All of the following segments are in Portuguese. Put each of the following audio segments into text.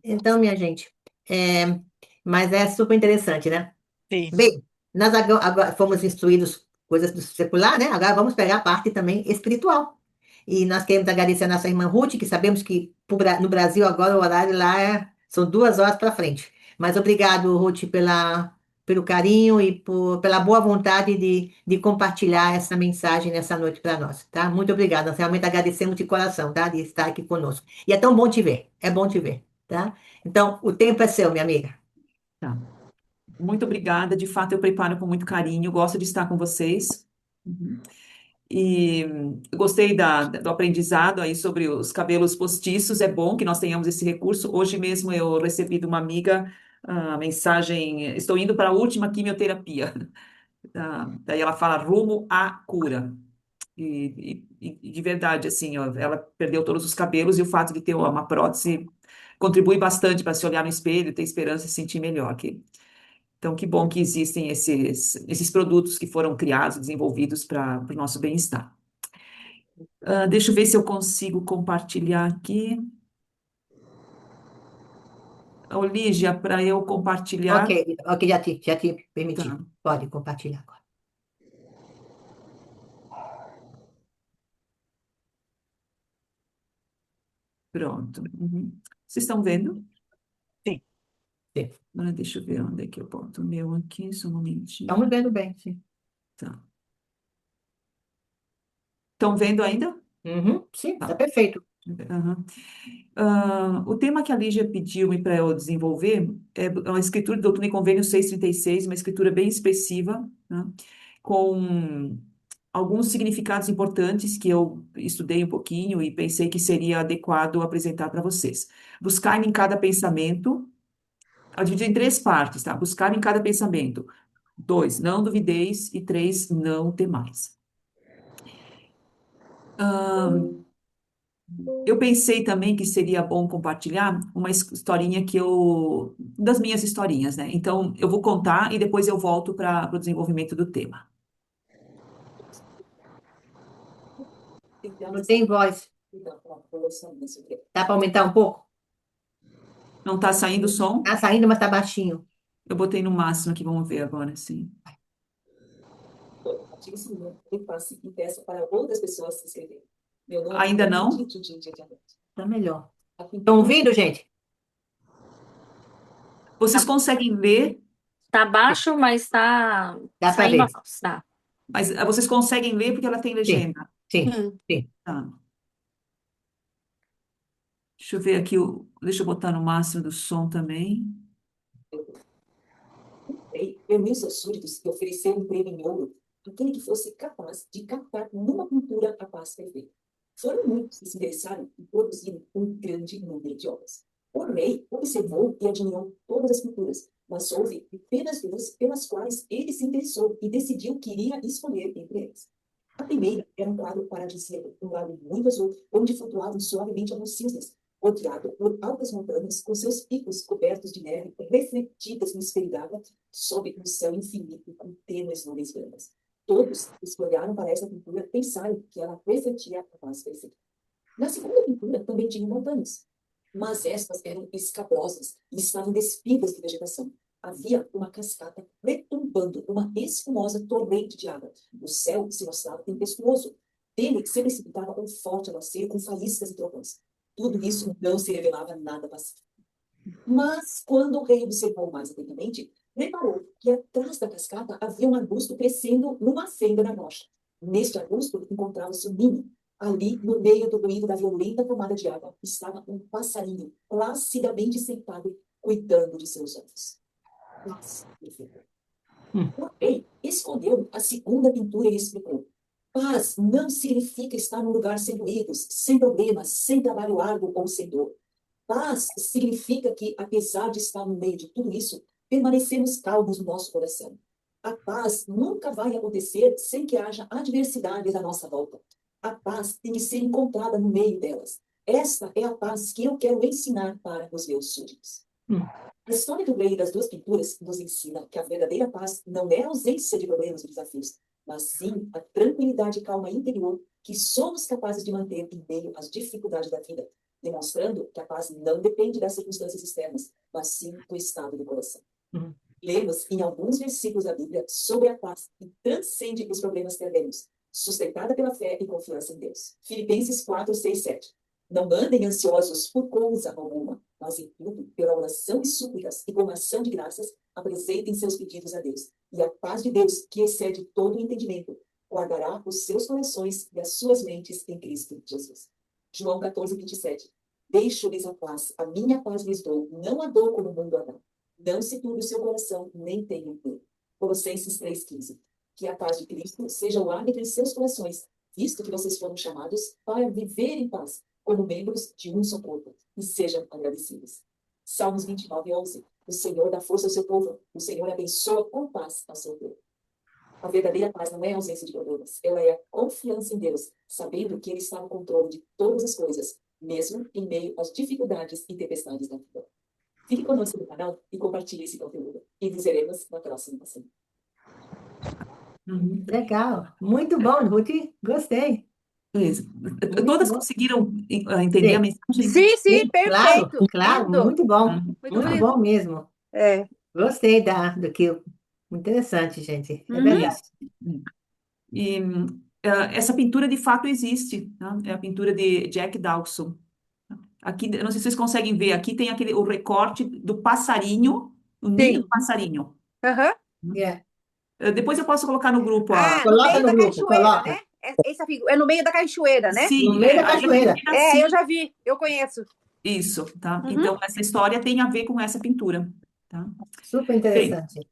Então, minha gente, é, mas é super interessante, né? Sim. Bem, nós agora fomos instruídos coisas do secular, né? Agora vamos pegar a parte também espiritual. E nós queremos agradecer a nossa irmã Ruth, que sabemos que no Brasil agora o horário lá são 2 horas para frente. Mas obrigado, Ruth, pelo carinho e pela boa vontade de compartilhar essa mensagem nessa noite para nós, tá? Muito obrigada. Nós realmente agradecemos de coração, tá? De estar aqui conosco. E é tão bom te ver. É bom te ver, tá? Então, o tempo é seu, minha amiga. Tá. Muito obrigada. De fato, eu preparo com muito carinho. Gosto de estar com vocês. Uhum. E gostei do aprendizado aí sobre os cabelos postiços. É bom que nós tenhamos esse recurso. Hoje mesmo eu recebi de uma amiga a mensagem: estou indo para a última quimioterapia. Daí ela fala rumo à cura. E de verdade, assim, ó, ela perdeu todos os cabelos e o fato de ter uma prótese contribui bastante para se olhar no espelho, ter esperança e se sentir melhor. Então, que bom que existem esses produtos que foram criados, desenvolvidos para o nosso bem-estar. Deixa eu ver se eu consigo compartilhar aqui. Olívia, para eu Ok, compartilhar. ok, já te permiti. Tá, Pode compartilhar agora. pronto. Uhum. Vocês estão vendo? Sim. Sim. Agora deixa eu ver onde é que eu boto o meu aqui, só um momentinho. Estamos vendo bem, sim. Tá. Estão vendo ainda? Uhum, sim, está Tá. perfeito. Aham. O tema que a Lígia pediu para eu desenvolver é uma escritura do Doutrina e Convênio 636, uma escritura bem expressiva, né, com alguns significados importantes que eu estudei um pouquinho e pensei que seria adequado apresentar para vocês. Buscar em cada pensamento, eu dividi em 3 partes, tá? Buscar em cada pensamento. 2, não duvideis. E 3, não temais. Eu pensei também que seria bom compartilhar uma historinha das minhas historinhas, né? Então, eu vou contar e depois eu volto para o desenvolvimento do tema. Não tem voz. Dá para aumentar um pouco? Não está saindo o som? Tá saindo, mas tá baixinho. Eu botei no máximo aqui, vamos ver agora, sim. E passe e peça para outras pessoas se inscreverem. Meu nome Ainda é Lidia não? Tudinho de Diamante. Tá melhor. Aqui Estão ouvindo, gente? Vocês Tá, conseguem ver, tá baixo, mas tá Dá para saindo a ver. voz. Tá. mas vocês conseguem ler porque ela tem Sim, legenda. sim, Hum. sim. Tá. Deixa eu ver aqui, deixa eu botar no máximo do som também. reuniu seus súditos e ofereceu um prêmio em ouro aquele que fosse capaz de captar numa pintura a paz perfeita. Foram muitos que se interessaram e produziram um grande número de obras. O rei observou e admirou todas as pinturas, mas houve apenas 2 pelas quais ele se interessou e decidiu que iria escolher entre elas. A primeira era um quadro paradisíaco, um lago muito azul, onde flutuavam suavemente alguns cisnes, rodeado por altas montanhas, com seus picos cobertos de neve, refletidas no espelho d'água, sob um céu infinito com tênues nuvens brancas. Todos os que olharam para essa pintura pensaram que ela refletia a paz perfeita. Na segunda pintura também tinha montanhas, mas estas eram escabrosas e estavam despidas de vegetação. Havia uma cascata retumbando, uma espumosa torrente de água. O céu se mostrava tempestuoso. Dele se precipitava um forte aguaceiro com faíscas e trovões. Tudo isso não se revelava nada pacífico. Mas, quando o rei observou mais atentamente, reparou que atrás da cascata havia um arbusto crescendo numa fenda na rocha. Neste arbusto encontrava-se um ninho. Ali, no meio do ruído da violenta tomada de água, estava um passarinho placidamente sentado, cuidando de seus ovos. Mas, Hum. o rei escolheu a segunda pintura e explicou: paz não significa estar num lugar sem ruídos, sem problemas, sem trabalho árduo ou sem dor. Paz significa que, apesar de estar no meio de tudo isso, permanecemos calmos no nosso coração. A paz nunca vai acontecer sem que haja adversidades à nossa volta. A paz tem que ser encontrada no meio delas. Esta é a paz que eu quero ensinar para os meus súditos. Hum. A história do rei e das 2 pinturas nos ensina que a verdadeira paz não é a ausência de problemas e desafios, mas sim a tranquilidade e calma interior que somos capazes de manter em meio às dificuldades da vida. demonstrando que a paz não depende das circunstâncias externas, mas sim do estado do coração. Uhum. Lemos em alguns versículos da Bíblia sobre a paz que transcende os problemas terrenos, sustentada pela fé e confiança em Deus. Filipenses 4, 6, 7. Não andem ansiosos por coisa alguma, mas em tudo, pela oração e súplicas e com ação de graças, apresentem seus pedidos a Deus. E a paz de Deus, que excede todo o entendimento, guardará os seus corações e as suas mentes em Cristo Jesus. João 14, 27. Deixo-lhes a minha paz lhes dou, não a dou como o mundo a dá. Não se turbe o seu coração, nem tenham medo. Colossenses 3,15. Que a paz de Cristo seja o árbitro em seus corações, visto que vocês foram chamados para viver em paz, como membros de um só corpo, e sejam agradecidos. Salmos 29, 11. O Senhor dá força ao seu povo, o Senhor abençoa com paz ao seu povo. A verdadeira paz não é a ausência de problemas, ela é a confiança em Deus, sabendo que Ele está no controle de todas as coisas, mesmo em meio às dificuldades e tempestades da vida. Fique conosco no canal e compartilhe esse conteúdo. E nos veremos na próxima ação. Uhum. Legal. Muito bom, Ruth. Gostei. Beleza. Muito Todas bom. conseguiram entender a Sim. mensagem? Sim, sim, Sim, claro, perfeito. claro. Lindo. Muito bom. Uhum. Muito Muito lindo. bom mesmo. É. Gostei do que... Interessante, gente. É Uhum. verdade. Isso. E essa pintura de fato existe, tá? É a pintura de Jack Dawson. Aqui, eu não sei se vocês conseguem ver, aqui tem o recorte do passarinho, o ninho do Sim. passarinho. Aham. É. Depois eu posso colocar no grupo a. Ah, no Coloca meio no da grupo, cachoeira, coloca. né? Essa figura, é no meio da cachoeira, né? No Sim, meio da aí a cachoeira. primeira É, sim, eu já vi, eu conheço. isso, tá? Uhum. Então, essa história tem a ver com essa pintura, tá? Super Bem, interessante.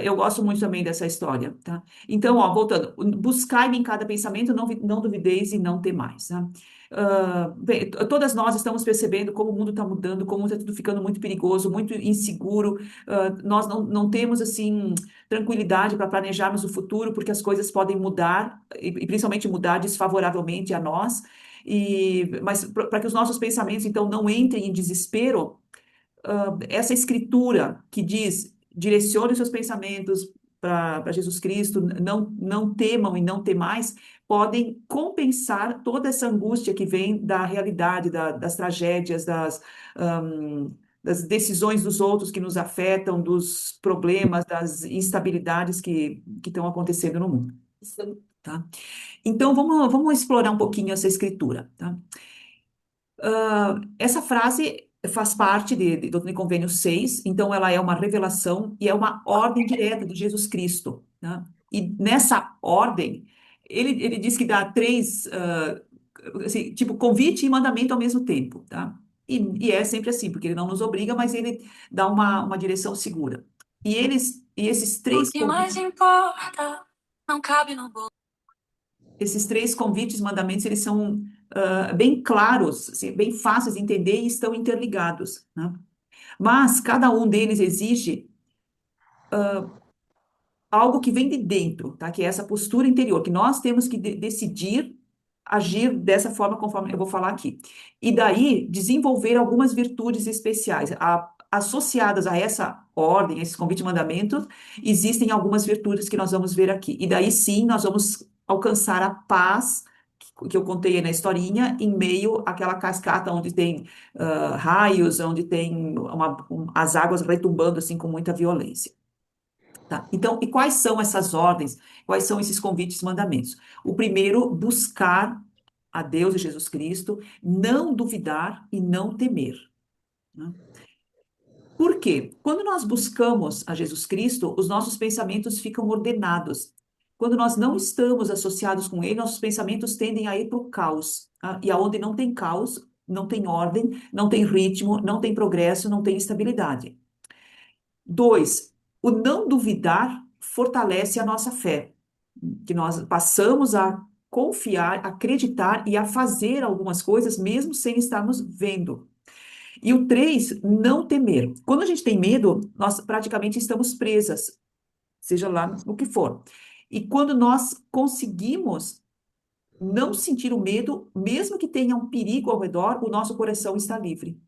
eu gosto muito também dessa história, tá? Então, ó, voltando, buscai-me em cada pensamento, não duvideis e não temais, tá? Bem, todas nós estamos percebendo como o mundo está mudando, como está tudo ficando muito perigoso, muito inseguro. Nós não temos, assim, tranquilidade para planejarmos o futuro, porque as coisas podem mudar, e principalmente mudar desfavoravelmente a nós. Mas para que os nossos pensamentos, então, não entrem em desespero, essa escritura que diz, direcione os seus pensamentos para Jesus Cristo, não temam e não temais, podem compensar toda essa angústia que vem da realidade, das tragédias, das decisões dos outros que nos afetam, dos problemas, das instabilidades que estão acontecendo no mundo. Tá? Então, vamos explorar um pouquinho essa escritura. Tá? Essa frase faz parte do Doutrina e Convênio 6, então ela é uma revelação e é uma ordem direta de Jesus Cristo. Tá? E nessa ordem, ele diz que dá três, assim, tipo, convite e mandamento ao mesmo tempo. Tá? E é sempre assim, porque ele não nos obriga, mas ele dá uma direção segura. E esses três O que mais importa não cabe no bolso. esses três convites, mandamentos, eles são bem claros, assim, bem fáceis de entender e estão interligados, né? Mas cada um deles exige algo que vem de dentro, tá? Que é essa postura interior, que nós temos que decidir agir dessa forma, conforme eu vou falar aqui. E daí, desenvolver algumas virtudes especiais. Associadas a essa ordem, a esse convite e mandamento, existem algumas virtudes que nós vamos ver aqui. E daí sim, nós vamos alcançar a paz que eu contei aí na historinha, em meio àquela cascata onde tem raios, onde tem as águas retumbando assim com muita violência. Tá? Então, e quais são essas ordens? Quais são esses convites e mandamentos? O primeiro, buscar a Deus e Jesus Cristo, não duvidar e não temer. Né? Por quê? Quando nós buscamos a Jesus Cristo, os nossos pensamentos ficam ordenados. Quando nós não estamos associados com Ele, nossos pensamentos tendem a ir para o caos. Tá? E aonde não tem caos, não tem ordem, não tem ritmo, não tem progresso, não tem estabilidade. 2, o não duvidar fortalece a nossa fé, que nós passamos a confiar, acreditar e a fazer algumas coisas mesmo sem estarmos vendo. E o 3, não temer. Quando a gente tem medo, nós praticamente estamos presas, seja lá no que for. E quando nós conseguimos não sentir o medo, mesmo que tenha um perigo ao redor, o nosso coração está livre.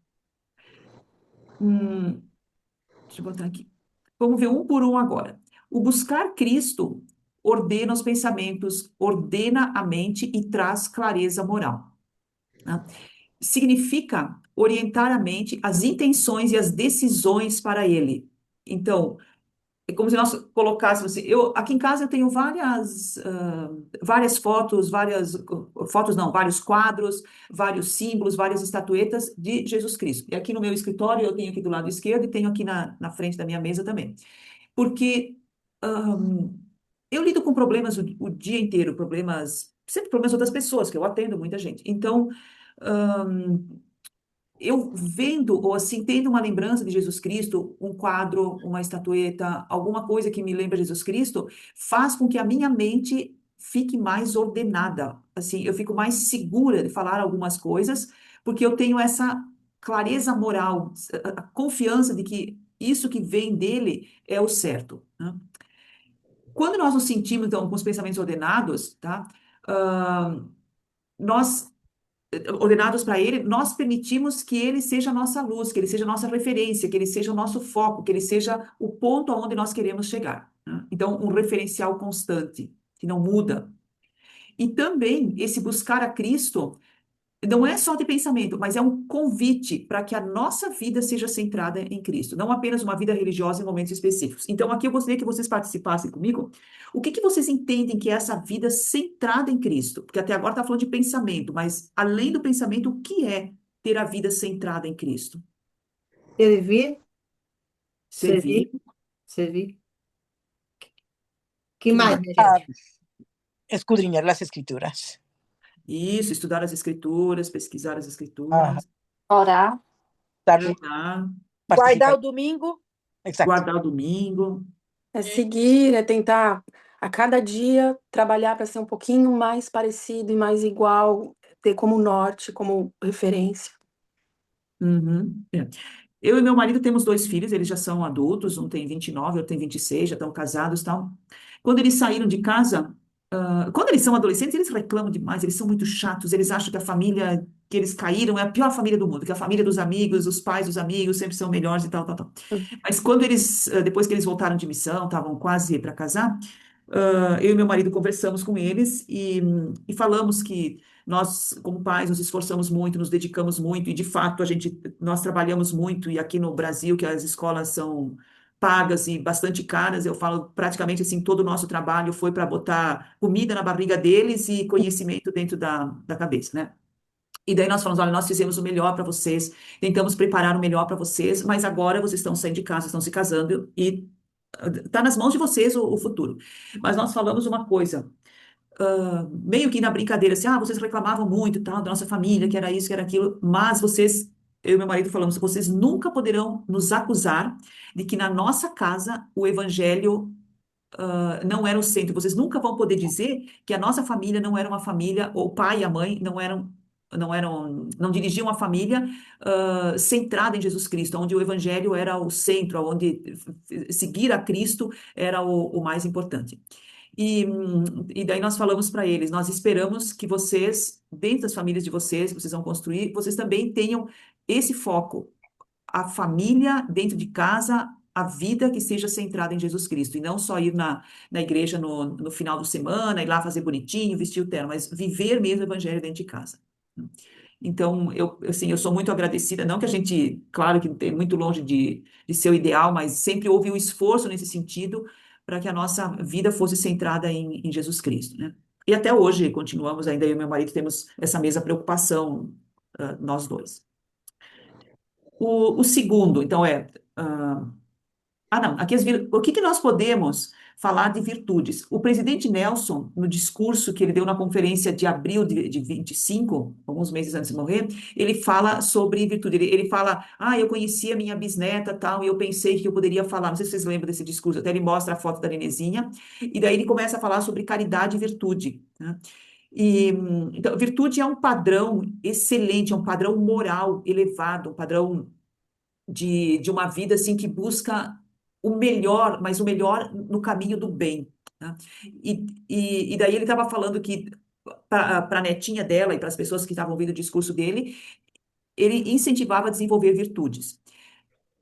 Deixa eu botar aqui. Vamos ver um por um agora. O buscar Cristo ordena os pensamentos, ordena a mente e traz clareza moral. Né? significa orientar a mente, as intenções e as decisões para ele. Então, é como se nós colocássemos assim, aqui em casa eu tenho várias fotos, fotos não, vários quadros, vários símbolos, várias estatuetas de Jesus Cristo. E aqui no meu escritório eu tenho aqui do lado esquerdo e tenho aqui na frente da minha mesa também. Porque ahn, eu lido com problemas o dia inteiro, sempre problemas de outras pessoas, que eu atendo muita gente. Então, ahn, eu vendo, ou assim, tendo uma lembrança de Jesus Cristo, um quadro, uma estatueta, alguma coisa que me lembra Jesus Cristo, faz com que a minha mente fique mais ordenada. Assim, eu fico mais segura de falar algumas coisas, porque eu tenho essa clareza moral, a confiança de que isso que vem dele é o certo, né? Quando nós nos sentimos, então, com os pensamentos ordenados, tá? Ah, nós ordenados para ele, nós permitimos que ele seja a nossa luz, que ele seja a nossa referência, que ele seja o nosso foco, que ele seja o ponto aonde nós queremos chegar, né? Então, um referencial constante, que não muda. E também esse buscar a Cristo não é só de pensamento, mas é um convite para que a nossa vida seja centrada em Cristo, não apenas uma vida religiosa em momentos específicos. Então, aqui eu gostaria que vocês participassem comigo. O que que vocês entendem que é essa vida centrada em Cristo? Porque até agora está falando de pensamento, mas além do pensamento, o que é ter a vida centrada em Cristo? Servir, Servir, servir, servir. Que que mais, mais? minha Ah, gente? escudriñar las escrituras. Isso, estudar as Escrituras, pesquisar as Ajá. Escrituras, Orar. Dar, orar, Guardar participar. o domingo. Exacto. guardar o domingo. É seguir, é tentar a cada dia trabalhar para ser um pouquinho mais parecido e mais igual, ter como norte, como referência. Uhum, é. Eu e meu marido temos dois filhos, eles já são adultos, um tem 29, outro tem 26, já estão casados e tal. Quando eles saíram de casa, quando eles são adolescentes, eles reclamam demais, eles são muito chatos, eles acham que a família que eles caíram é a pior família do mundo, que a família dos amigos, os pais dos amigos sempre são melhores e tal, tal, tal. Mas quando depois que eles voltaram de missão, estavam quase para casar, eu e meu marido conversamos com eles e falamos que nós, como pais, nos esforçamos muito, nos dedicamos muito, e de fato nós trabalhamos muito, e aqui no Brasil, que as escolas são pagas e bastante caras, eu falo praticamente assim, todo o nosso trabalho foi para botar comida na barriga deles e conhecimento dentro da cabeça, né? E daí nós falamos, olha, nós fizemos o melhor para vocês, tentamos preparar o melhor para vocês, mas agora vocês estão saindo de casa, estão se casando e está nas mãos de vocês o futuro. Mas nós falamos uma coisa, meio que na brincadeira, assim, vocês reclamavam muito, tal, da nossa família, que era isso, que era aquilo, mas eu e meu marido falamos, vocês nunca poderão nos acusar de que na nossa casa o evangelho não era o centro. Vocês nunca vão poder dizer que a nossa família não era uma família, ou o pai e a mãe não dirigiam a família centrada em Jesus Cristo, onde o evangelho era o centro, onde seguir a Cristo era o mais importante. E daí nós falamos para eles, nós esperamos que vocês, dentro das famílias de vocês, que vocês vão construir, vocês também tenham esse foco, a família dentro de casa, a vida que seja centrada em Jesus Cristo, e não só ir na igreja no final de semana, ir lá fazer bonitinho, vestir o terno, mas viver mesmo o evangelho dentro de casa. Então, assim, eu sou muito agradecida, não que a gente, claro que é muito longe de ser o ideal, mas sempre houve um esforço nesse sentido para que a nossa vida fosse centrada em Jesus Cristo, né? E até hoje continuamos, ainda eu e meu marido temos essa mesma preocupação, nós dois. O segundo, então, não, o que que nós podemos falar de virtudes? O presidente Nelson, no discurso que ele deu na conferência de abril de 25, alguns meses antes de morrer, ele fala sobre virtude. Ele fala, eu conhecia minha bisneta tal, e eu pensei que eu poderia falar. Não sei se vocês lembram desse discurso, até ele mostra a foto da Nenezinha, e daí ele começa a falar sobre caridade e virtude, né? Então, virtude é um padrão excelente, é um padrão moral elevado, um padrão de uma vida assim que busca o melhor, mas o melhor no caminho do bem, né? E daí ele estava falando que para a netinha dela e para as pessoas que estavam ouvindo o discurso dele, ele incentivava a desenvolver virtudes.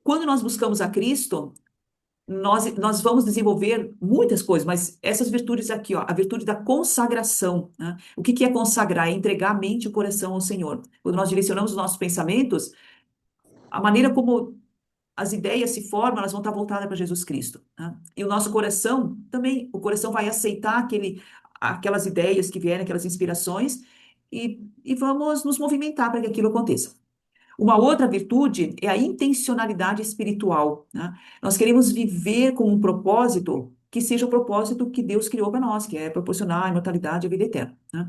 Quando nós buscamos a Cristo, nós vamos desenvolver muitas coisas, mas essas virtudes aqui, ó, a virtude da consagração, né? O que é consagrar? É entregar a mente e o coração ao Senhor. Quando nós direcionamos os nossos pensamentos, a maneira como as ideias se formam, elas vão estar voltadas para Jesus Cristo, né? E o nosso coração também, o coração vai aceitar aquelas ideias que vierem, aquelas inspirações, e vamos nos movimentar para que aquilo aconteça. Uma outra virtude é a intencionalidade espiritual, né? Nós queremos viver com um propósito que seja o propósito que Deus criou para nós, que é proporcionar a imortalidade e a vida eterna, né?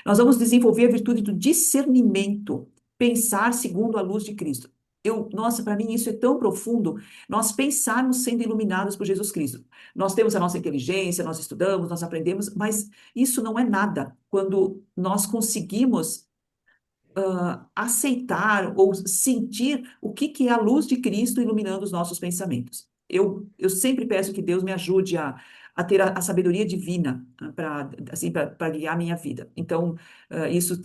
Nós vamos desenvolver a virtude do discernimento, pensar segundo a luz de Cristo. Nossa, para mim isso é tão profundo, nós pensarmos sendo iluminados por Jesus Cristo. Nós temos a nossa inteligência, nós estudamos, nós aprendemos, mas isso não é nada quando nós conseguimos aceitar ou sentir o que é a luz de Cristo iluminando os nossos pensamentos. Eu sempre peço que Deus me ajude a ter a sabedoria divina para assim, para guiar a minha vida. Então, isso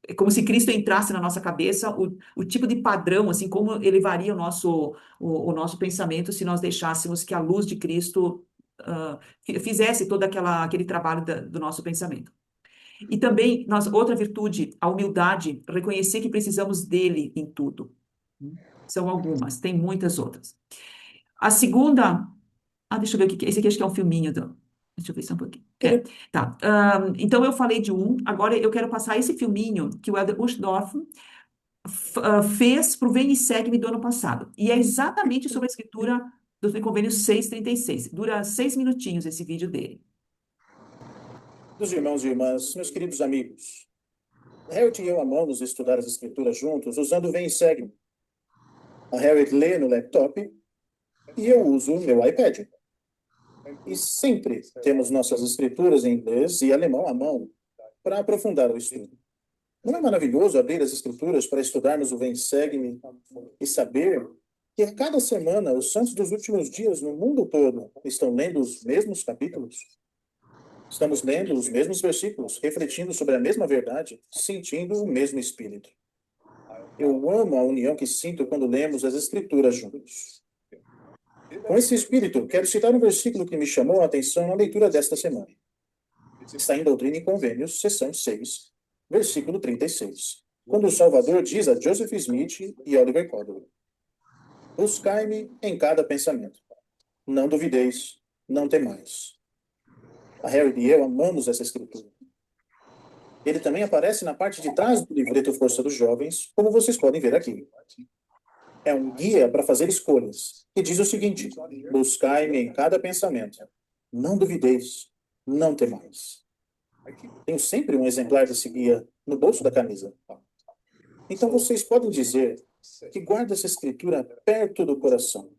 é como se Cristo entrasse na nossa cabeça, o tipo de padrão, assim, como ele varia o nosso pensamento se nós deixássemos que a luz de Cristo fizesse todo aquele trabalho do nosso pensamento. E também, outra virtude, a humildade, reconhecer que precisamos dele em tudo. São algumas, tem muitas outras. A segunda, deixa eu ver o que esse aqui acho que é um filminho. Deixa eu ver só um pouquinho. Tá. Então, eu falei de agora eu quero passar esse filminho que o Elder Uchtdorf fez para o Vem e Segue-me do ano passado. E é exatamente sobre a escritura do Convênio 636. Dura 6 minutinhos esse vídeo dele. Dos irmãos e irmãs, meus queridos amigos, Harriet e eu amamos estudar as escrituras juntos usando o Vem e Segue-me. A Harriet lê no laptop e eu uso o meu iPad. E sempre temos nossas escrituras em inglês e alemão à mão para aprofundar o estudo. Não é maravilhoso abrir as escrituras para estudarmos o Vem e Segue-me e saber que a cada semana os santos dos últimos dias no mundo todo estão lendo os mesmos capítulos? Estamos lendo os mesmos versículos, refletindo sobre a mesma verdade, sentindo o mesmo espírito. Eu amo a união que sinto quando lemos as Escrituras juntos. Com esse espírito, quero citar um versículo que me chamou a atenção na leitura desta semana. Está em Doutrina e Convênios, seção 6, versículo 36, quando o Salvador diz a Joseph Smith e Oliver Cowdery: buscai-me em cada pensamento. Não duvideis, não temais. A Harry e eu amamos essa escritura. Ele também aparece na parte de trás do livreto Força dos Jovens, como vocês podem ver aqui. É um guia para fazer escolhas, que diz o seguinte: buscai-me em cada pensamento. Não duvideis, não temais. Tenho sempre um exemplar desse guia no bolso da camisa. Então vocês podem dizer que guardo essa escritura perto do coração,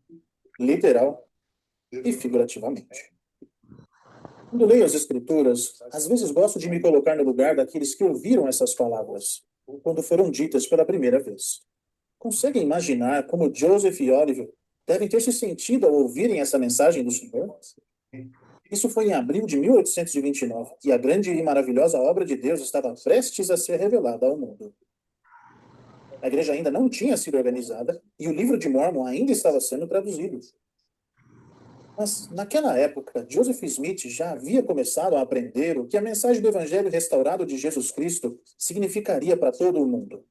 literal e figurativamente. Quando leio as escrituras, às vezes gosto de me colocar no lugar daqueles que ouviram essas palavras, quando foram ditas pela primeira vez. Conseguem imaginar como Joseph e Oliver devem ter se sentido ao ouvirem essa mensagem do Senhor? Isso foi em abril de 1829, e a grande e maravilhosa obra de Deus estava prestes a ser revelada ao mundo. A igreja ainda não tinha sido organizada, e o livro de Mórmon ainda estava sendo traduzido. Mas, naquela época, Joseph Smith já havia começado a aprender o que a mensagem do Evangelho restaurado de Jesus Cristo significaria para todo o mundo.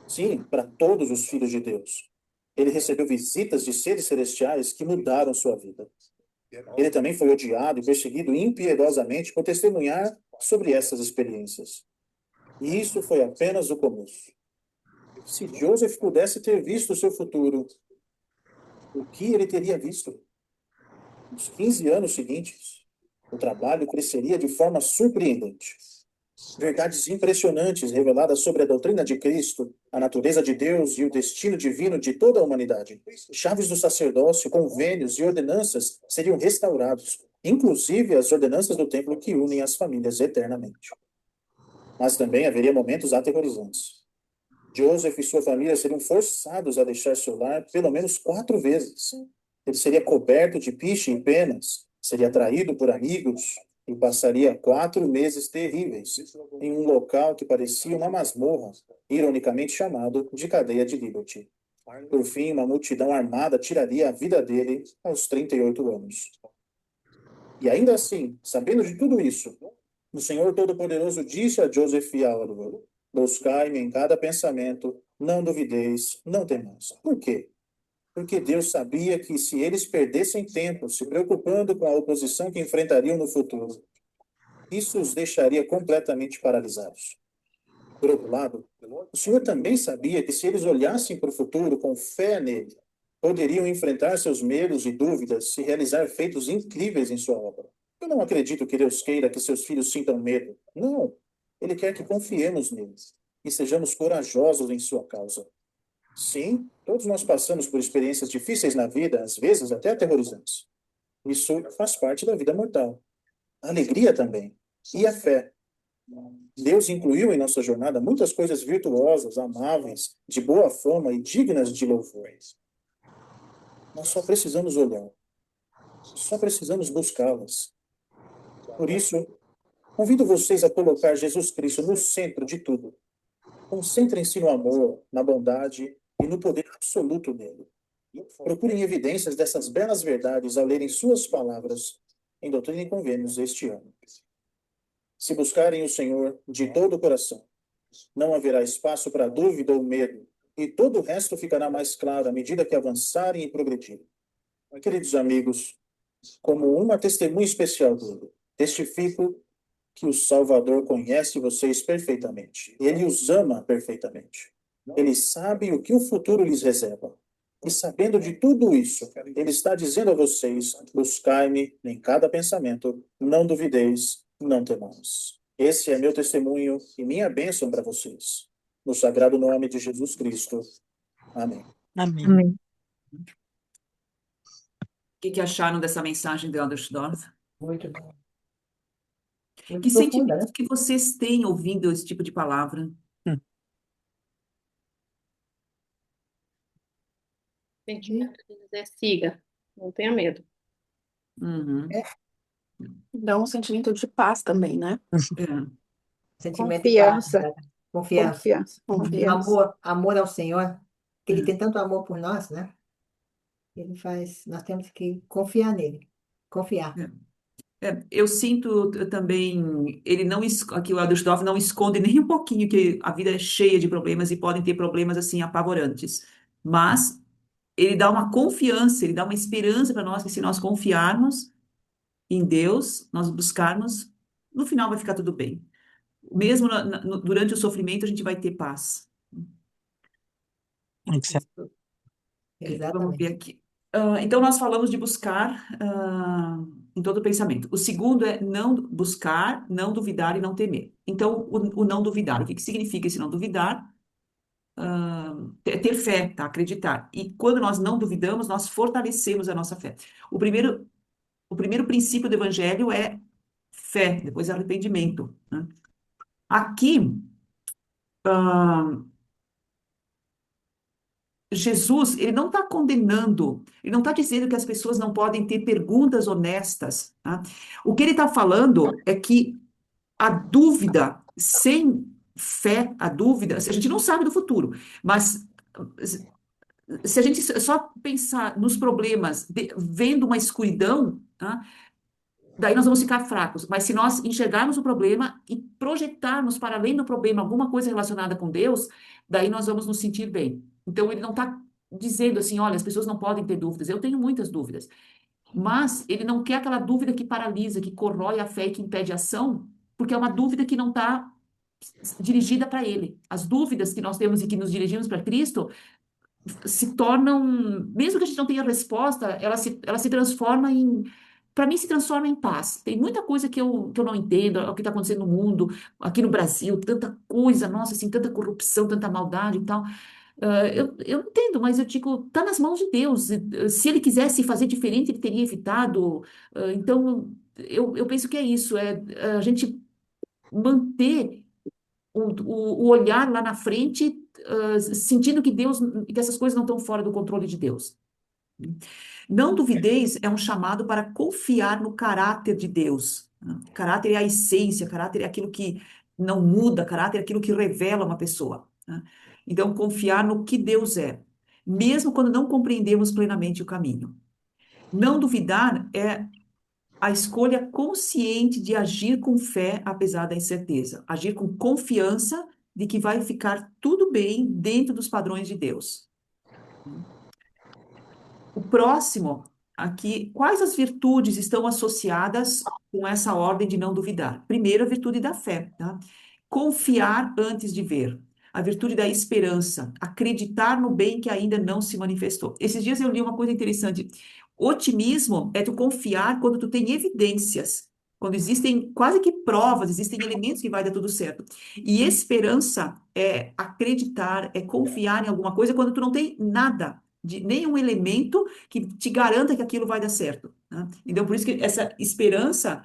Sim, para todos os filhos de Deus. Ele recebeu visitas de seres celestiais que mudaram sua vida. Ele também foi odiado e perseguido impiedosamente por testemunhar sobre essas experiências. E isso foi apenas o começo. Se Joseph pudesse ter visto o seu futuro, o que ele teria visto? Nos 15 anos seguintes, o trabalho cresceria de forma surpreendente. Verdades impressionantes reveladas sobre a doutrina de Cristo, a natureza de Deus e o destino divino de toda a humanidade. Chaves do sacerdócio, convênios e ordenanças seriam restaurados, inclusive as ordenanças do templo que unem as famílias eternamente. Mas também haveria momentos aterrorizantes. Joseph e sua família seriam forçados a deixar seu lar pelo menos 4 vezes. Ele seria coberto de piche e penas, seria traído por amigos e passaria 4 meses terríveis em um local que parecia uma masmorra, ironicamente chamado de cadeia de Liberty. Por fim, uma multidão armada tiraria a vida dele aos 38 anos. E ainda assim, sabendo de tudo isso, o Senhor Todo-Poderoso disse a Joseph e a Oliver: buscai-me em cada pensamento, não duvideis, não temais. Por quê? Porque Deus sabia que se eles perdessem tempo se preocupando com a oposição que enfrentariam no futuro, isso os deixaria completamente paralisados. Por outro lado, o Senhor também sabia que se eles olhassem para o futuro com fé nele, poderiam enfrentar seus medos e dúvidas e realizar feitos incríveis em sua obra. Eu não acredito que Deus queira que seus filhos sintam medo. Não. Ele quer que confiemos nele e sejamos corajosos em sua causa. Sim, todos nós passamos por experiências difíceis na vida, às vezes até aterrorizantes. Isso faz parte da vida mortal. A alegria também. E a fé. Deus incluiu em nossa jornada muitas coisas virtuosas, amáveis, de boa fama e dignas de louvor. Nós só precisamos olhar. Só precisamos buscá-las. Por isso, convido vocês a colocar Jesus Cristo no centro de tudo. Concentrem-se no amor, na bondade e no poder absoluto nele. Procurem evidências dessas belas verdades ao lerem suas palavras em Doutrina e Convênios este ano. Se buscarem o Senhor de todo o coração, não haverá espaço para dúvida ou medo, e todo o resto ficará mais claro à medida que avançarem e progredirem. Queridos amigos, como uma testemunha especial dele, testifico que o Salvador conhece vocês perfeitamente. Ele os ama perfeitamente. Ele sabe o que o futuro lhes reserva. E sabendo de tudo isso, ele está dizendo a vocês: buscai-me em cada pensamento, não duvideis, não temais. Esse é meu testemunho e minha bênção para vocês. No sagrado nome de Jesus Cristo. Amém. Amém. Amém. O que acharam dessa mensagem de Aldersdorf? Muito bom. Muito Que profunda, sentimentos né? que vocês têm ouvindo esse tipo de palavra? Sentimento de dizer siga, não tenha medo. Uhum. Dá um sentimento de paz também, né? É. Sentimento de paz, Confiança. né? Confiança. Confiança. Confiança. Amor ao Senhor, que Ele É. tem tanto amor por nós, né? Nós temos que confiar nele. Confiar. Eu sinto também, ele não, aqui o Aldersdorf não esconde nem um pouquinho que a vida é cheia de problemas e podem ter problemas assim apavorantes, mas ele dá uma confiança, ele dá uma esperança para nós que se nós confiarmos em Deus, nós buscarmos, no final vai ficar tudo bem. Mesmo durante o sofrimento a gente vai ter paz. Excelente. Vamos ver Exatamente. aqui. Então, nós falamos de buscar em todo pensamento. O segundo é não buscar, não duvidar e não temer. Então, o não duvidar. O que significa esse não duvidar? Ter fé, tá? Acreditar. E quando nós não duvidamos, nós fortalecemos a nossa fé. O primeiro princípio do evangelho é fé, depois arrependimento, né? Aqui, Jesus, ele não está condenando, ele não está dizendo que as pessoas não podem ter perguntas honestas, tá? O que ele está falando é que a dúvida, sem fé, a dúvida, se a gente não sabe do futuro, mas se a gente só pensar nos problemas, vendo uma escuridão, tá? Daí nós vamos ficar fracos. Mas se nós enxergarmos o problema e projetarmos para além do problema alguma coisa relacionada com Deus, daí nós vamos nos sentir bem. Então, ele não está dizendo assim, olha, as pessoas não podem ter dúvidas. Eu tenho muitas dúvidas. Mas ele não quer aquela dúvida que paralisa, que corrói a fé e que impede a ação, porque é uma dúvida que não está dirigida para ele. As dúvidas que nós temos e que nos dirigimos para Cristo se tornam, mesmo que a gente não tenha resposta, ela se transforma em, para mim, se transforma em paz. Tem muita coisa que eu não entendo, o que está acontecendo no mundo, aqui no Brasil, tanta coisa, nossa, assim, tanta corrupção, tanta maldade e tal. Eu entendo, mas eu digo, está nas mãos de Deus. Se ele quisesse fazer diferente, ele teria evitado. Então, eu penso que é isso, é a gente manter o olhar lá na frente, sentindo que que essas coisas não estão fora do controle de Deus. Não duvideis é um chamado para confiar no caráter de Deus. Caráter é a essência, caráter é aquilo que não muda, caráter é aquilo que revela uma pessoa. Então, confiar no que Deus é. mesmo quando não compreendemos plenamente o caminho. Não duvidar é a escolha consciente de agir com fé, apesar da incerteza. Agir com confiança de que vai ficar tudo bem dentro dos padrões de Deus. O próximo, aqui, quais as virtudes estão associadas com essa ordem de não duvidar? Primeiro, a virtude da fé, tá? Confiar antes de ver. A virtude da esperança, acreditar no bem que ainda não se manifestou. Esses dias eu li uma coisa interessante. Otimismo é tu confiar quando tu tem evidências, quando existem quase que provas, existem elementos que vai dar tudo certo. E esperança é acreditar, é confiar em alguma coisa quando tu não tem nada, de nenhum elemento que te garanta que aquilo vai dar certo, né? Então, por isso que essa esperança,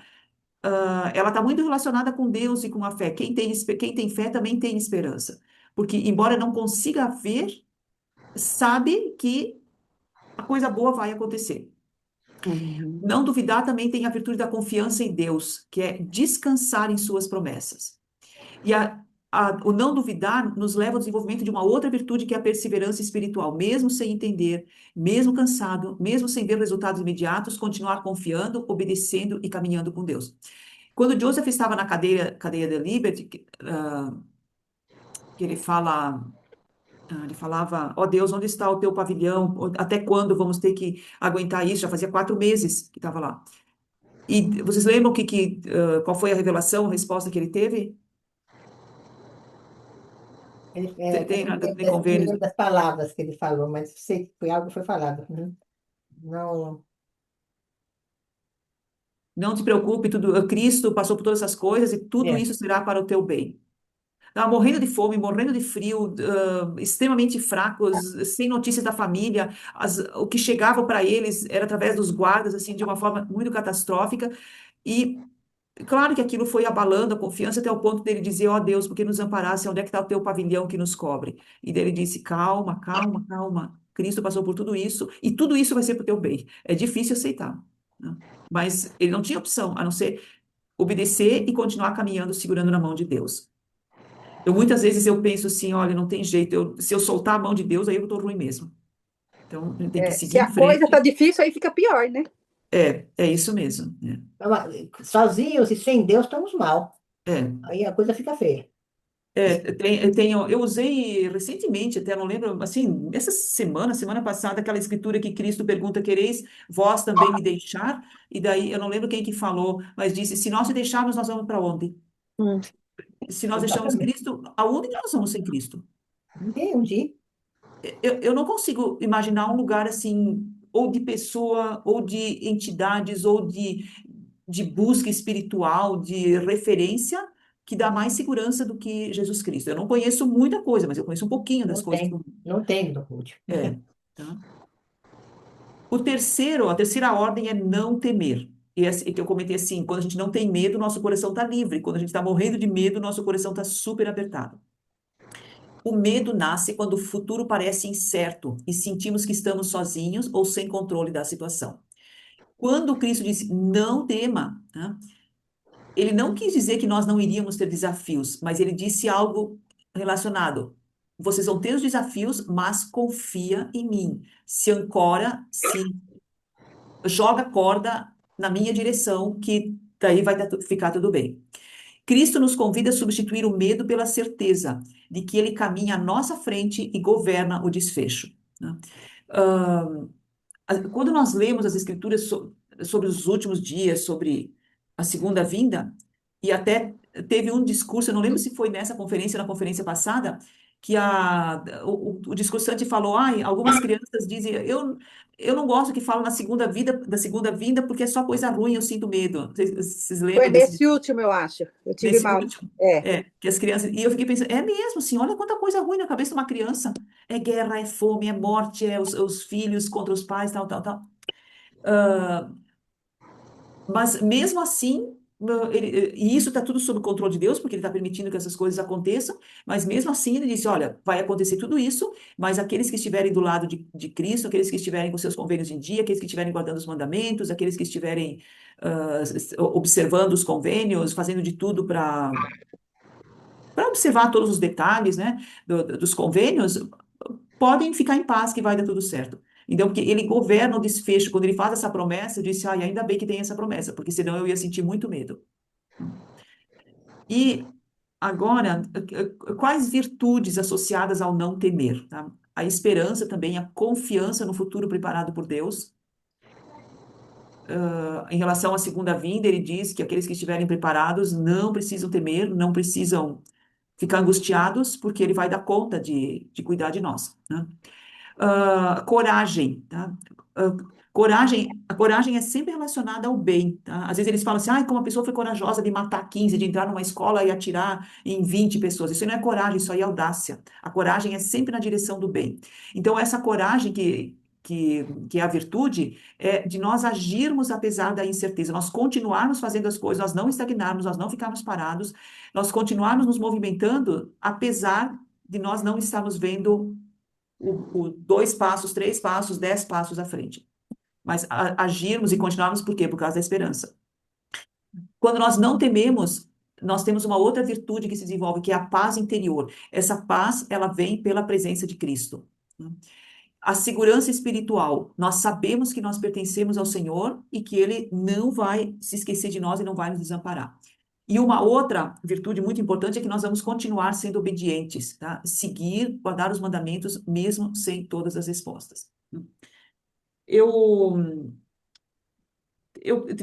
ela está muito relacionada com Deus e com a fé. Quem tem fé também tem esperança. Porque, embora não consiga ver, sabe que a coisa boa vai acontecer. Não duvidar também tem a virtude da confiança em Deus, que é descansar em suas promessas. E o não duvidar nos leva ao desenvolvimento de uma outra virtude, que é a perseverança espiritual. Mesmo sem entender, mesmo cansado, mesmo sem ver resultados imediatos, continuar confiando, obedecendo e caminhando com Deus. Quando Joseph estava na cadeia de Liberty, que ele falava, ó Deus, onde está o teu pavilhão? Até quando vamos ter que aguentar isso? Já fazia 4 meses que estava lá. E vocês lembram qual foi a revelação, a resposta que ele teve? Ele, Tem eu tem me convênios. lembro das palavras que ele falou, mas sei que foi algo que foi falado. Uhum. Não, Não te preocupe, Cristo passou por todas essas coisas e tudo é, isso será para o teu bem. Estava morrendo de fome, morrendo de frio, extremamente fracos, sem notícias da família. O que chegava para eles era através dos guardas, assim, de uma forma muito catastrófica. E claro que aquilo foi abalando a confiança até o ponto dele dizer, ó Deus, por que nos amparasse? Onde é que está o teu pavilhão que nos cobre? E daí ele disse, calma, calma, calma. Cristo passou por tudo isso e tudo isso vai ser para o teu bem. É difícil aceitar, né? Mas ele não tinha opção, a não ser obedecer e continuar caminhando, segurando na mão de Deus. Muitas vezes eu penso assim, olha, não tem jeito, se eu soltar a mão de Deus, aí eu estou ruim mesmo. Então, a gente tem que Se seguir em a coisa tá frente. difícil, aí fica pior, né? É isso mesmo, né? sozinhos e sem Deus estamos mal. É. Aí a coisa fica feia. Eu usei recentemente, até não lembro, assim, essa semana passada, aquela escritura que Cristo pergunta, quereis vós também me deixar? E daí, eu não lembro quem que falou, mas disse, se nós te deixarmos, nós vamos para onde? Hum. Se nós deixamos Exatamente. Cristo, aonde que nós vamos sem Cristo? Não tem onde ir. Eu não consigo imaginar um lugar assim, ou de pessoa, ou de entidades, ou de busca espiritual, de referência, que dá mais segurança do que Jesus Cristo. Eu não conheço muita coisa, mas eu conheço um pouquinho das Não coisas tem. Não tem, Dom Ruth. tá? A terceira ordem é não temer. E que eu comentei assim, quando a gente não tem medo, nosso coração está livre. Quando a gente está morrendo de medo, nosso coração está super apertado. O medo nasce quando o futuro parece incerto e sentimos que estamos sozinhos ou sem controle da situação. Quando Cristo disse, não tema, né? Ele não quis dizer que nós não iríamos ter desafios, mas ele disse algo relacionado. Vocês vão ter os desafios, mas confia em mim. Se ancora, se joga a corda na minha direção, que daí vai ficar tudo bem. Cristo nos convida a substituir o medo pela certeza de que ele caminha à nossa frente e governa o desfecho, né? Quando nós lemos as Escrituras sobre os últimos dias, sobre a segunda vinda, e até teve um discurso, eu não lembro se foi nessa conferência, na conferência passada, que o discursante falou, algumas crianças dizem, eu não gosto que falam da segunda vinda, porque é só coisa ruim, eu sinto medo. Vocês Foi lembram desse nesse último, eu acho. Eu tive Nesse mal. último, É. que as crianças. E eu fiquei pensando, é mesmo, assim, olha quanta coisa ruim na cabeça de uma criança. É guerra, é fome, é morte, é os filhos contra os pais, tal, tal, tal. Mas mesmo assim, e isso está tudo sob o controle de Deus, porque Ele está permitindo que essas coisas aconteçam, mas mesmo assim Ele disse: olha, vai acontecer tudo isso, mas aqueles que estiverem do lado de Cristo, aqueles que estiverem com seus convênios em dia, aqueles que estiverem guardando os mandamentos, aqueles que estiverem observando os convênios, fazendo de tudo para observar todos os detalhes, né, dos convênios, podem ficar em paz que vai dar tudo certo. Então, porque ele governa o desfecho. Quando ele faz essa promessa, eu disse, ai, ainda bem que tem essa promessa, porque senão eu ia sentir muito medo. E agora, quais virtudes associadas ao não temer, tá? A esperança também, a confiança no futuro preparado por Deus. Em relação à segunda vinda, ele diz que aqueles que estiverem preparados não precisam temer, não precisam ficar angustiados, porque ele vai dar conta de cuidar de nós, né? Coragem, tá? A coragem é sempre relacionada ao bem, tá? Às vezes eles falam assim, ah, como a pessoa foi corajosa de matar 15, de entrar numa escola e atirar em 20 pessoas. Isso não é coragem, isso aí é audácia. A coragem é sempre na direção do bem. Então, essa coragem que é a virtude, é de nós agirmos apesar da incerteza, nós continuarmos fazendo as coisas, nós não estagnarmos, nós não ficarmos parados, nós continuarmos nos movimentando, apesar de nós não estarmos vendo o 2 passos, 3 passos, 10 passos à frente. Mas agirmos e continuarmos por quê? Por causa da esperança. Quando nós não tememos, nós temos uma outra virtude que se desenvolve, que é a paz interior. Essa paz, ela vem pela presença de Cristo. A segurança espiritual. Nós sabemos que nós pertencemos ao Senhor e que Ele não vai se esquecer de nós e não vai nos desamparar. E uma outra virtude muito importante é que nós vamos continuar sendo obedientes, tá? Seguir, guardar os mandamentos, mesmo sem todas as respostas. Eu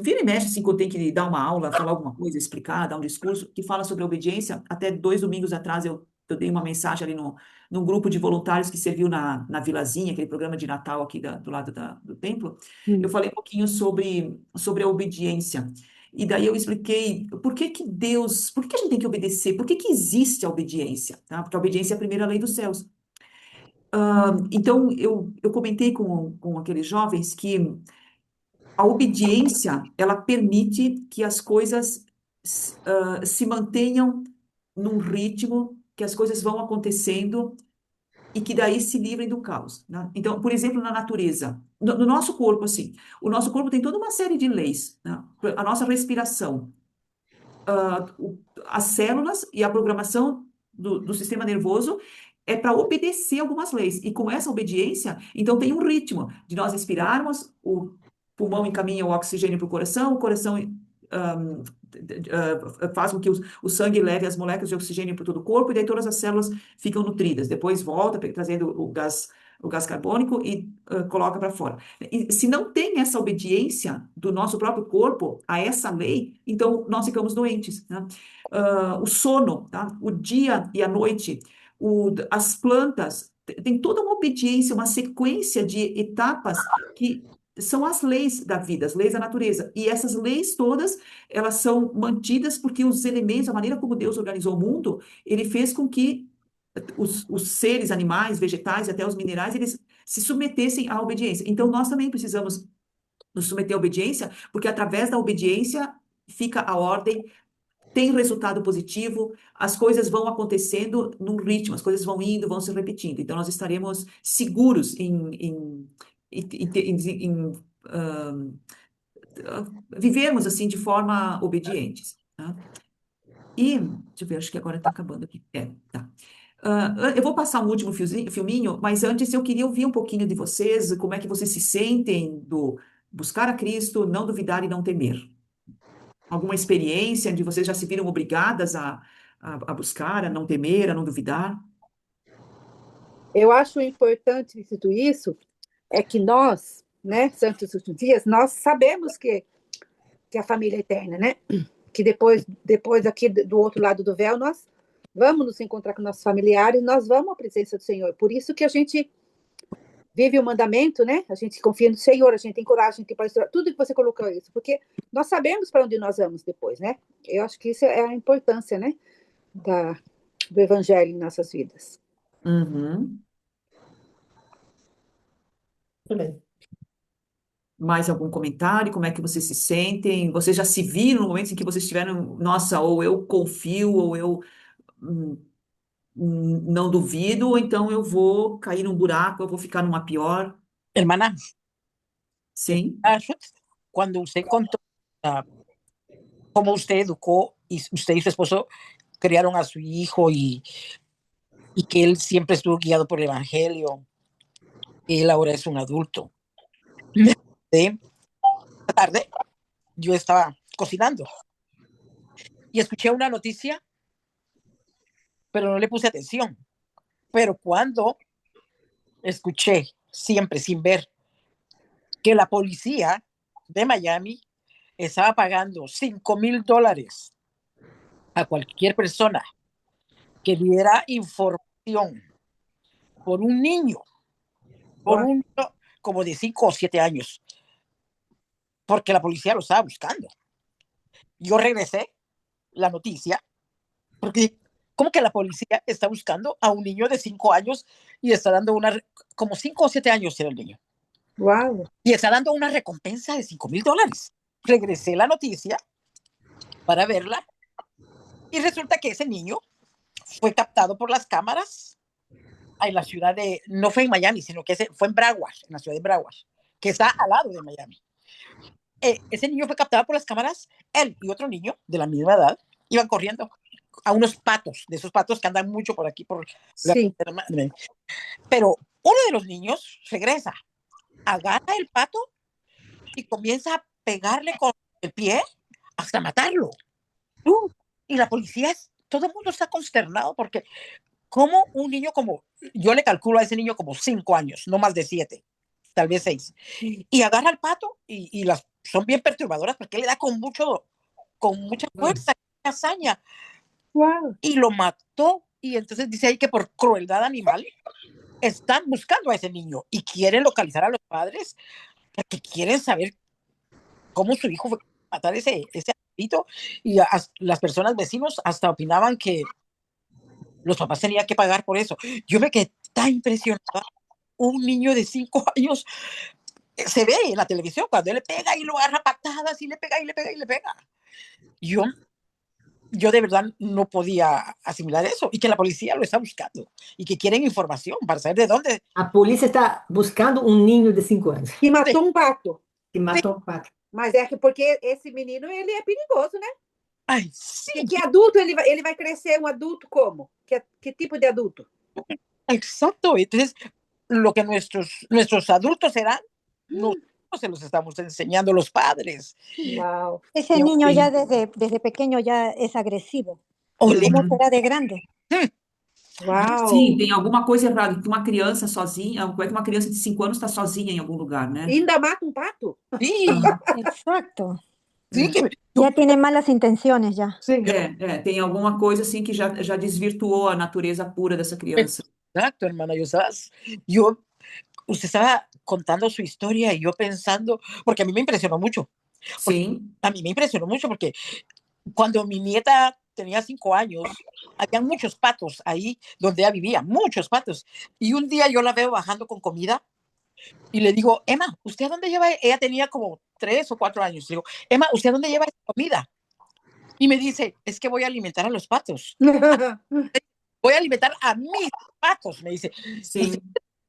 vira e mexe, assim, quando tem que dar uma aula, falar alguma coisa, explicar, dar um discurso, que fala sobre obediência. Até 2 domingos atrás eu dei uma mensagem ali num grupo de voluntários que serviu na Vilazinha, aquele programa de Natal aqui do lado do templo. Eu falei um pouquinho sobre a obediência. E daí eu expliquei por que a gente tem que obedecer, por que existe a obediência, tá? Porque a obediência é a primeira lei dos céus. Então, eu comentei com aqueles jovens que a obediência, ela permite que as coisas se mantenham num ritmo, que as coisas vão acontecendo e que daí se livrem do caos, né? Então, por exemplo, na natureza, no nosso corpo, assim, o nosso corpo tem toda uma série de leis, né? A nossa respiração, as células e a programação do sistema nervoso é para obedecer algumas leis. E com essa obediência, então tem um ritmo de nós inspirarmos, o pulmão encaminha o oxigênio para o coração faz com que o sangue leve as moléculas de oxigênio para todo o corpo, e daí todas as células ficam nutridas. Depois volta trazendo o gás carbônico e coloca para fora. E se não tem essa obediência do nosso próprio corpo a essa lei, então nós ficamos doentes, né? O sono, tá? O dia e a noite, as plantas, tem toda uma obediência, uma sequência de etapas que são as leis da vida, as leis da natureza. E essas leis todas, elas são mantidas porque os elementos, a maneira como Deus organizou o mundo, ele fez com que os seres, animais, vegetais e até os minerais, eles se submetessem à obediência. Então, nós também precisamos nos submeter à obediência, porque através da obediência fica a ordem, tem resultado positivo, as coisas vão acontecendo num ritmo, as coisas vão indo, vão se repetindo. Então, nós estaremos seguros vivermos assim de forma obedientes, tá? E, deixa eu ver, acho que agora está acabando aqui. Tá. Eu vou passar um último filminho, mas antes eu queria ouvir um pouquinho de vocês, como é que vocês se sentem do buscar a Cristo, não duvidar e não temer. Alguma experiência onde vocês já se viram obrigadas a buscar, a não temer, a não duvidar? Eu acho importante de tudo isso é que nós, né, Santos dos Dias, nós sabemos que a família é eterna, né? Que depois aqui do outro lado do véu, nós vamos nos encontrar com nossos familiares, nós vamos à presença do Senhor. Por isso que a gente vive o mandamento, né? A gente confia no Senhor, a gente tem coragem, tem paz, tudo que você colocou isso, porque nós sabemos para onde nós vamos depois, né? Eu acho que isso é a importância, né, do evangelho em nossas vidas. Uhum. Também. Mais algum comentário? Como é que vocês se sentem? Vocês já se viram no momento em que vocês tiveram, nossa, ou eu confio, ou eu não duvido, ou então eu vou cair num buraco, eu vou ficar numa pior? Hermana, Sim. cuando usted contó cómo usted educó y usted y su esposo criaron a su hijo y que él siempre estuvo guiado por el evangelio, Él ahora es un adulto. Me acordé, esta tarde yo estaba cocinando y escuché una noticia, pero no le puse atención. Pero cuando escuché, siempre sin ver, que la policía de Miami estaba pagando $5,000 a cualquier persona que diera información por un niño, por un niño como de 5 o 7 años, porque la policía lo estaba buscando. Yo regresé la noticia, porque como que la policía está buscando a un niño de 5 años y está dando como 5 o 7 años era el niño, Uau! y está dando una recompensa de $5,000. Regresé la noticia para verla y resulta que ese niño fue captado por las cámaras en la ciudad de, no fue en Miami, sino que fue en Broward, en la ciudad de Broward, que está al lado de Miami. Ese niño fue captado por las cámaras, él y otro niño de la misma edad iban corriendo a unos patos, de esos patos que andan mucho por aquí, Sim. pero uno de los niños regresa, agarra el pato y comienza a pegarle con el pie hasta matarlo. Y la policía, todo el mundo está consternado porque como un niño como, yo le calculo a ese niño como 5 años, no más de 7, tal vez 6, y agarra al pato y son bien perturbadoras porque le da con mucha fuerza, hazaña, Uau! y lo mató. Y entonces dice ahí que por crueldad animal están buscando a ese niño y quieren localizar a los padres porque quieren saber cómo su hijo fue a matar ese animalito. Y las personas vecinos hasta opinaban que los papás tenían que pagar por eso. Yo me quedé tan impresionada. Un niño de 5 años se ve en la televisión cuando él le pega y lo agarra patadas y le pega y le pega y le pega. Yo de verdad no podía asimilar eso, y que la policía lo está buscando y que quieren información para saber de dónde. A polícia está buscando um ninho de 5 anos Que matou um pato. que matou um pato. Mas é que porque esse menino, ele é perigoso, né? Ay, sí, Que adulto ele vai crescer um adulto como? Que tipo de adulto? exacto. Entonces, lo que nuestros adultos serán, nosotros se los estamos enseñando los padres. Uau! Ese Yo- niño ya desde pequeño ya es agresivo. Ole. ¿Cómo será de grande? Uau! Sim, tem alguma coisa errada, que uma criança sozinha, como é que uma criança de 5 anos está sozinha em algum lugar, né? E ainda mata um pato? Sí, Exacto. sí, que Ya tiene malas intenciones ya. Sim. Tem alguma coisa assim que já desvirtuou a natureza pura dessa criança. exacto, hermana. Usted estaba contando su historia y yo pensando, porque a mí me impresionó mucho. Sim, A mí me impresionó mucho porque cuando mi nieta tenía 5 años, había muchos patos ahí donde ella vivía, muchos patos. Y un día yo la veo bajando con comida y le digo, Emma, ¿usted a dónde lleva? Ella tenía como 3 o 4 años. Le digo, Emma, ¿usted a dónde lleva esa comida? Y me dice, es que voy a alimentar a los patos. Voy a alimentar a mis patos, me dice. sim.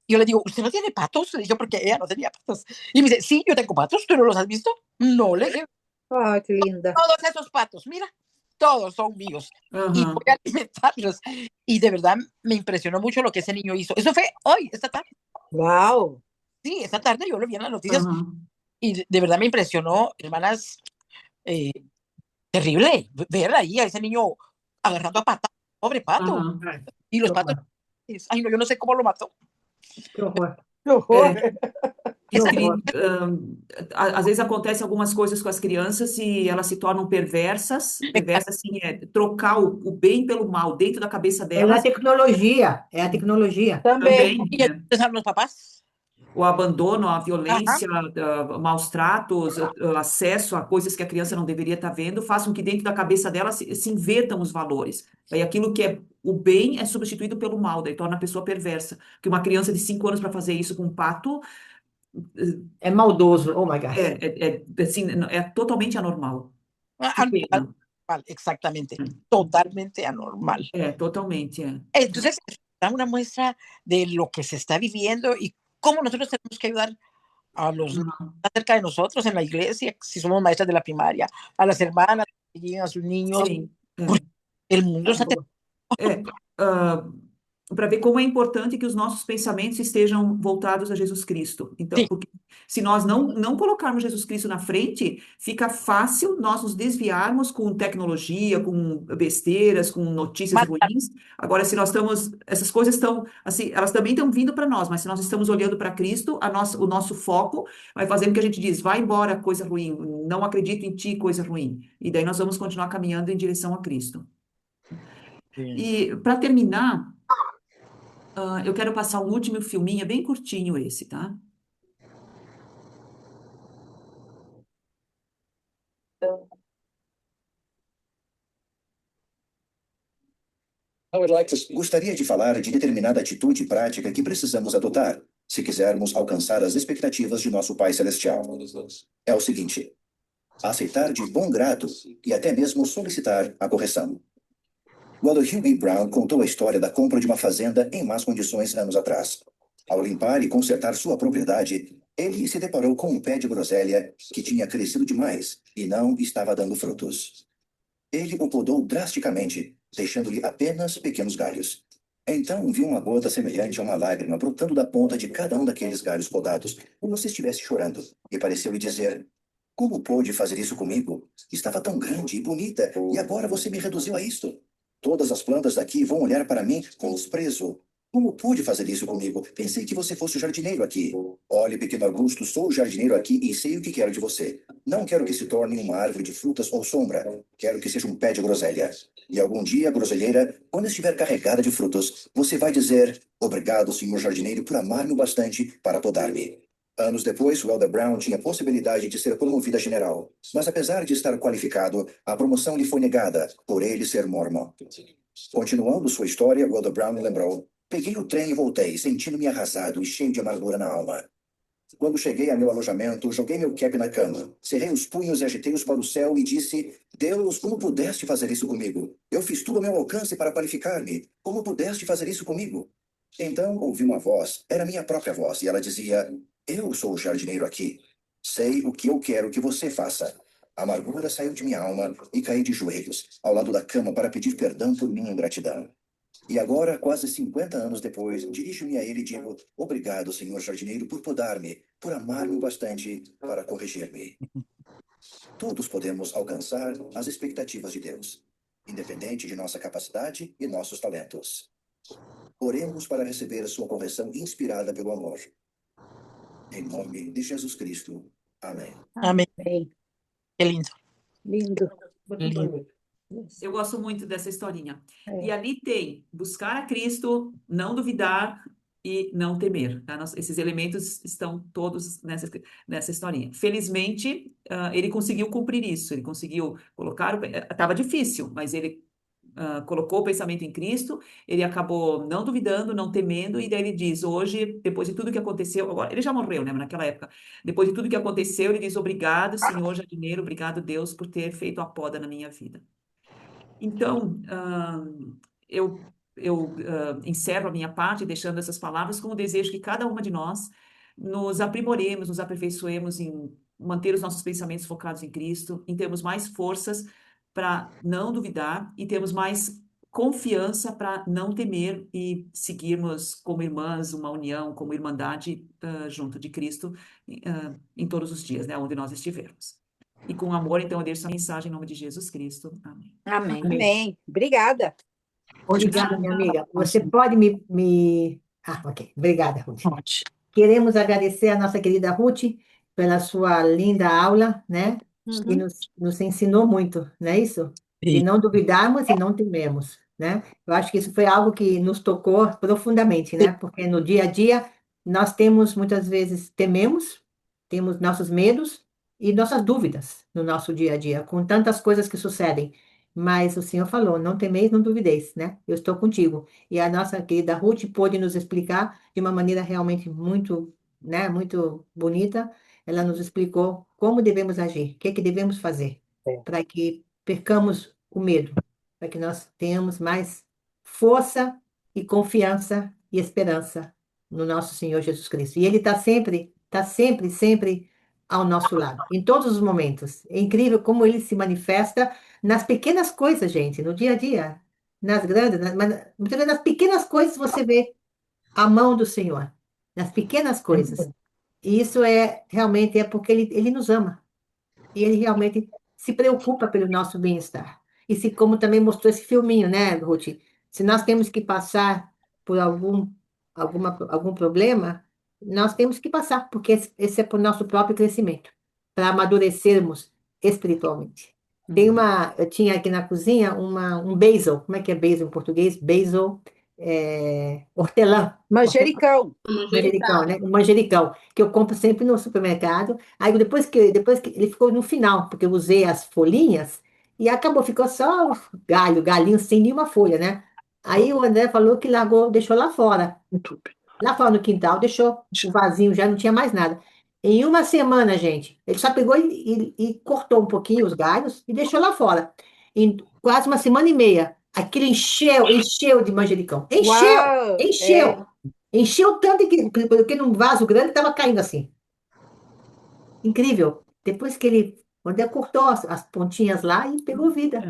Yo le digo, ¿usted no tiene patos? Le digo, porque ella no tenía patos. Y me dice, sí, yo tengo patos, ¿tú no los has visto? No, le digo, Ai, que linda. todos esos patos, mira, todos son míos. Y Aham. voy a alimentarlos. Y de verdad me impresionó mucho lo que ese niño hizo. Eso fue hoy, esta tarde. Uau! Sí, esta tarde yo lo vi en las noticias Aham. y de verdad me impresionó, hermanas, terrible ver ahí a esse niño agarrando a patada, pobre pato. Aham. Y los Que patos, horror. ay no, yo no sé cómo lo mató. Que horror. Que horror! Que As horror. cri- às vezes acontecem algumas coisas com as crianças e elas se tornam perversas. Perversas, assim, é trocar o bem pelo mal dentro da cabeça É a delas tecnologia. É a tecnologia. Também. também, Y né? entonces a los papás, O abandono, a ajá, violência, maus tratos, acesso a coisas que a criança não deveria estar vendo, faz com que dentro da cabeça dela se invertam os valores. Aí aquilo que é o bem é substituído pelo mal, daí torna a pessoa perversa. Porque uma criança de 5 anos para fazer isso com um pato É maldoso. Oh my gosh. assim, é totalmente anormal. Que anormal, pena. exactamente, totalmente anormal. Totalmente, é. Entonces, da una muestra de lo que se está viviendo y cómo nosotros tenemos que ayudar a los Aham. más cerca de nosotros en la iglesia, si somos maestras de la primaria, a las hermanas que llegan a sus niños. Sim, El mundo está Boa. é. Ah, para ver como é importante que os nossos pensamentos estejam voltados a Jesus Cristo. Então, Sí, porque se nós não colocarmos Jesus Cristo na frente, fica fácil nós nos desviarmos com tecnologia, com besteiras, com notícias más ruins. Agora, se nós estamos, essas coisas estão, assim, elas também estão vindo para nós, mas se nós estamos olhando para Cristo, o nosso foco vai fazendo que a gente diz, vai embora coisa ruim, não acredito em ti, coisa ruim. E daí nós vamos continuar caminhando em direção a Cristo. bien. E para terminar, eu quero passar um último filminho, é bem curtinho esse, tá? Gostaria de falar de determinada atitude prática que precisamos adotar se quisermos alcançar as expectativas de nosso Pai Celestial. É o seguinte: aceitar de bom grado e até mesmo solicitar a correção. Quando Hugh B. Brown contou a história da compra de uma fazenda em más condições anos atrás. Ao limpar e consertar sua propriedade, ele se deparou com um pé de groselha que tinha crescido demais e não estava dando frutos. Ele o podou drasticamente, deixando-lhe apenas pequenos galhos. Então viu uma gota semelhante a uma lágrima brotando da ponta de cada um daqueles galhos podados, como se estivesse chorando, e pareceu-lhe dizer: como pôde fazer isso comigo? Estava tão grande e bonita, e agora você me reduziu a isto. Todas as plantas daqui vão olhar para mim com desprezo. Como pôde fazer isso comigo? Pensei que você fosse o jardineiro aqui. Olhe, pequeno arbusto, sou o jardineiro aqui e sei o que quero de você. Não quero que se torne uma árvore de frutas ou sombra. Quero que seja um pé de groselha. E algum dia, groselheira, quando estiver carregada de frutos, você vai dizer: obrigado, senhor jardineiro, por amar-me o bastante para podar-me. Anos depois, Welder Brown tinha a possibilidade de ser promovido a general. Mas apesar de estar qualificado, a promoção lhe foi negada, por ele ser mormon. Continuando sua história, Welder Brown lembrou: peguei o trem e voltei, sentindo-me arrasado e cheio de amargura na alma. Quando cheguei a meu alojamento, joguei meu cap na cama, cerrei os punhos e agitei-os para o céu e disse: Deus, como pudeste fazer isso comigo? Eu fiz tudo ao meu alcance para qualificar-me. Como pudeste fazer isso comigo? Então ouvi uma voz, era minha própria voz, e ela dizia: eu sou o jardineiro aqui. Sei o que eu quero que você faça. A amargura saiu de minha alma e caí de joelhos, ao lado da cama para pedir perdão por minha ingratidão. E agora, quase 50 anos depois, dirijo-me a ele e digo: obrigado, senhor jardineiro, por podar-me, por amar-me o bastante para corrigir-me. Todos podemos alcançar as expectativas de Deus, independente de nossa capacidade e nossos talentos. Oremos para receber sua correção inspirada pelo amor. Em nome de Jesus Cristo. Amém. Amén. Bem, Qué lindo. lindo. Lindo. Eu gosto muito dessa historinha. E É. ali tem buscar a Cristo, não duvidar e não temer, tá? Esses elementos estão todos nessa historinha. Felizmente, ele conseguiu cumprir isso. Ele conseguiu colocar. Estava difícil, mas ele colocou o pensamento em Cristo. Ele acabou não duvidando, não temendo. E daí ele diz: hoje, depois de tudo que aconteceu, agora ele já morreu, né? Mas naquela época, depois de tudo que aconteceu, ele diz: obrigado, Senhor jardineiro, obrigado, Deus, por ter feito a poda na minha vida. Então, eu encerro a minha parte deixando essas palavras com o desejo que cada uma de nós nos aprimoremos, nos aperfeiçoemos em manter os nossos pensamentos focados em Cristo, em termos mais forças para não duvidar e termos mais confiança para não temer e seguirmos como irmãs, uma união, como irmandade junto de Cristo em todos os dias, né, onde nós estivermos. E com amor, então, eu deixo essa mensagem em nome de Jesus Cristo. Amém. Amém. Amém. Obrigada. Obrigada, minha amiga. Você pode Ah, ok. Obrigada, Ruth. Ótimo. Queremos agradecer a nossa querida Ruth pela sua linda aula, né? E Uhum. nos ensinou muito, não é isso? De Sí. não duvidarmos e não tememos, né? Eu acho que isso foi algo que nos tocou profundamente, né? Porque no dia a dia nós temos, muitas vezes, temos nossos medos e nossas dúvidas no nosso dia a dia, com tantas coisas que sucedem. Mas o Senhor falou: não temeis, não duvideis, né? Eu estou contigo. E a nossa querida Ruth pôde nos explicar de uma maneira realmente muito, né, muito bonita. Ela nos explicou como devemos agir, o que é que devemos fazer É. para que percamos o medo, para que nós tenhamos mais força e confiança e esperança no nosso Senhor Jesus Cristo. E Ele está sempre, sempre ao nosso lado, em todos os momentos. É incrível como Ele se manifesta nas pequenas coisas, gente, no dia a dia. nas grandes, mas muitas vezes nas pequenas coisas você vê a mão do Senhor, nas pequenas coisas. E isso realmente é porque ele nos ama. E ele realmente se preocupa pelo nosso bem-estar. E se, como também mostrou esse filminho, né, Ruth? Se nós temos que passar por algum problema, nós temos que passar, porque esse é para o nosso próprio crescimento, para amadurecermos espiritualmente. Eu tinha aqui na cozinha um basil, como é que é basil em português? Basil, hortelã. Manjericão. Manjericão, né? O manjericão, que eu compro sempre no supermercado. Aí depois que ele ficou no final, porque eu usei as folhinhas e acabou, ficou só o galinho sem nenhuma folha, né? Aí o André falou que largou, deixou lá fora. Lá fora no quintal, deixou o vasinho, já não tinha mais nada. Em uma semana, gente, ele só pegou e cortou um pouquinho os galhos e deixou lá fora. Em quase uma semana e meia, aquilo encheu de manjericão. Uau! Encheu. Encheu tanto porque num vaso grande estava caindo assim. Incrível. Depois que o André cortou as pontinhas lá e pegou vida.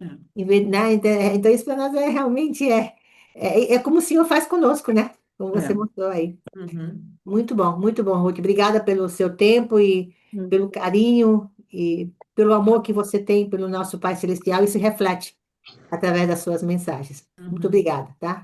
Né? Então, isso para nós realmente é como o Senhor faz conosco, né? Como você mostrou aí. Uhum. Muito bom, Ruth. Obrigada pelo seu tempo e pelo carinho e pelo amor que você tem pelo nosso Pai Celestial. Isso reflete através das suas mensagens. Muito obrigada, tá?